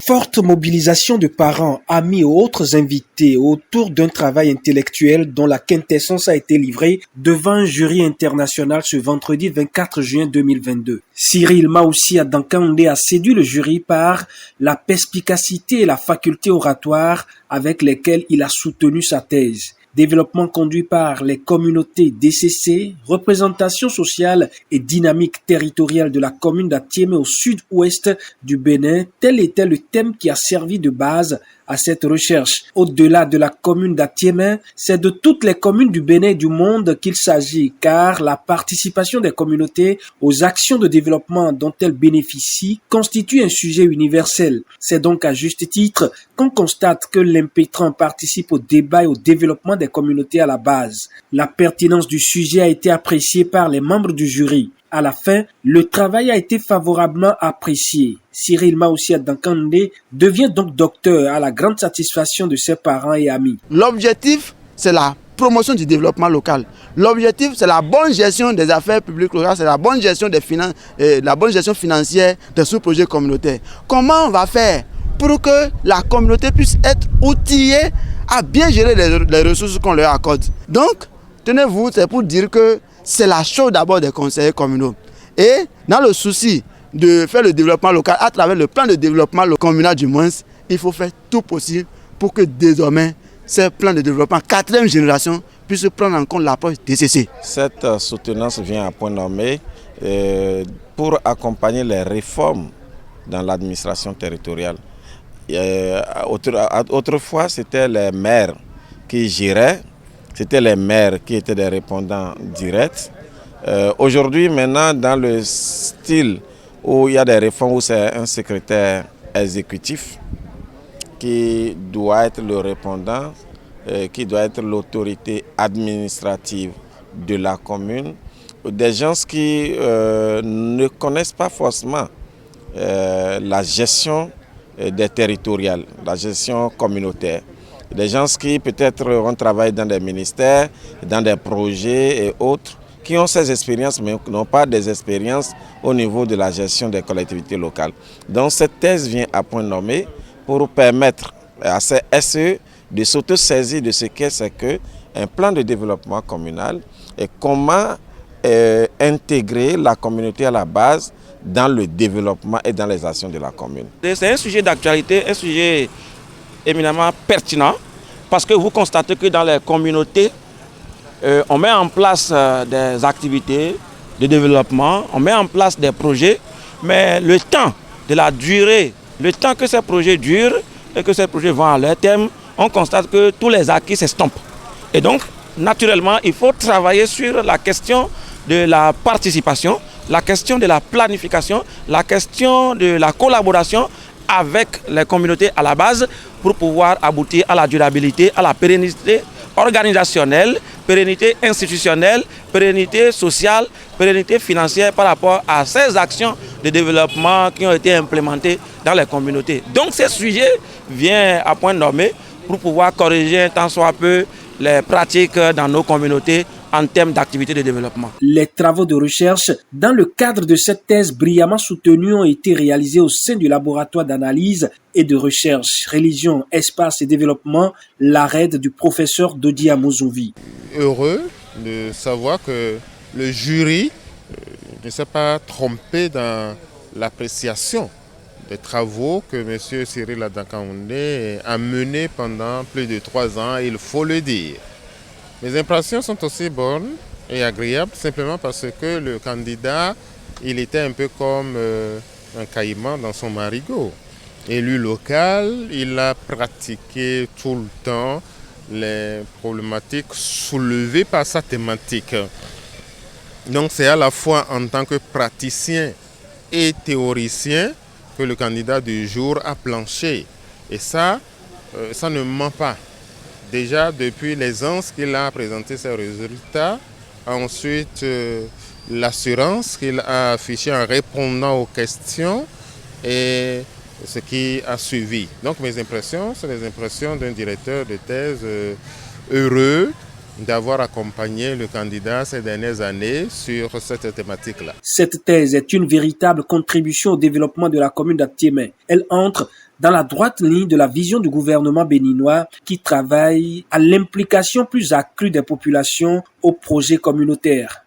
forte mobilisation de parents, amis et autres invités autour d'un travail intellectuel dont la quintessence a été livrée devant un jury international ce vendredi 24 juin 2022. Cyril Maoussia Dankaoundé a séduit le jury par la perspicacité et la faculté oratoire avec lesquelles il a soutenu sa thèse. Développement conduit par les communautés DCC, représentation sociale et dynamique territoriale de la commune d'Atiémé au sud-ouest du Bénin, tel était le thème qui a servi de base à cette recherche. Au-delà de la commune d'Atiémé, c'est de toutes les communes du Bénin et du monde qu'il s'agit, car la participation des communautés aux actions de développement dont elles bénéficient constitue un sujet universel. C'est donc à juste titre qu'on constate que l'impétrant participe au débat et au développement des communautés à la base. La pertinence du sujet a été appréciée par les membres du jury. À la fin, le travail a été favorablement apprécié. Cyril Maoussia Dankaoundé devient donc docteur à la grande satisfaction de ses parents et amis. L'objectif, c'est la promotion du développement local. L'objectif, c'est la bonne gestion des affaires publiques locales, c'est la bonne gestion des finances, la bonne gestion financière des sous-projets communautaires. Comment on va faire pour que la communauté puisse être outillée à bien gérer les ressources qu'on leur accorde? Donc, tenez-vous, c'est pour dire que c'est la chose d'abord des conseillers communaux. Et dans le souci de faire le développement local à travers le plan de développement communal du moins, il faut faire tout possible pour que désormais ces plans de développement 4e génération puissent prendre en compte l'approche DCC. Cette soutenance vient à point nommé pour accompagner les réformes dans l'administration territoriale. Autrefois, c'était les maires qui géraient. C'était les maires qui étaient des répondants directs. Aujourd'hui, maintenant, dans le style où il y a des réformes, où c'est un secrétaire exécutif qui doit être le répondant, qui doit être l'autorité administrative de la commune, des gens qui ne connaissent pas forcément la gestion des territoriales, la gestion communautaire. Des gens qui peut-être ont travaillé dans des ministères, dans des projets et autres, qui ont ces expériences mais n'ont pas des expériences au niveau de la gestion des collectivités locales. Donc cette thèse vient à point nommé pour permettre à ces SE de s'auto-saisir de ce qu'est qu'un plan de développement communal et comment intégrer la communauté à la base dans le développement et dans les actions de la commune. C'est un sujet d'actualité, un sujet éminemment pertinent, parce que vous constatez que dans les communautés, on met en place des activités de développement, on met en place des projets, mais le temps de la durée, le temps que ces projets durent et que ces projets vont à leur terme, on constate que tous les acquis s'estompent. Et donc, naturellement, il faut travailler sur la question de la participation, la question de la planification, la question de la collaboration avec les communautés à la base pour pouvoir aboutir à la durabilité, à la pérennité organisationnelle, pérennité institutionnelle, pérennité sociale, pérennité financière par rapport à ces actions de développement qui ont été implémentées dans les communautés. Donc ce sujet vient à point nommé pour pouvoir corriger un tant soit peu les pratiques dans nos communautés en termes d'activité de développement. Les travaux de recherche dans le cadre de cette thèse brillamment soutenue ont été réalisés au sein du laboratoire d'analyse et de recherche Religion, Espace et Développement, l'ARED du professeur Dodi Amozouvi. Heureux de savoir que le jury ne s'est pas trompé dans l'appréciation des travaux que M. Cyril Dankaoundé a menés pendant plus de 3 ans, il faut le dire. Mes impressions sont aussi bonnes et agréables simplement parce que le candidat, il était un peu comme un caïman dans son marigot. Élu local, il a pratiqué tout le temps les problématiques soulevées par sa thématique. Donc c'est à la fois en tant que praticien et théoricien que le candidat du jour a planché. Et ça ne ment pas. Déjà, depuis l'aisance qu'il a présenté ses résultats, ensuite l'assurance qu'il a affichée en répondant aux questions et ce qui a suivi. Donc mes impressions, c'est les impressions d'un directeur de thèse heureux d'avoir accompagné le candidat ces dernières années sur cette thématique-là. Cette thèse est une véritable contribution au développement de la commune d'Aptiémé. Elle entre dans la droite ligne de la vision du gouvernement béninois qui travaille à l'implication plus accrue des populations au projet communautaire.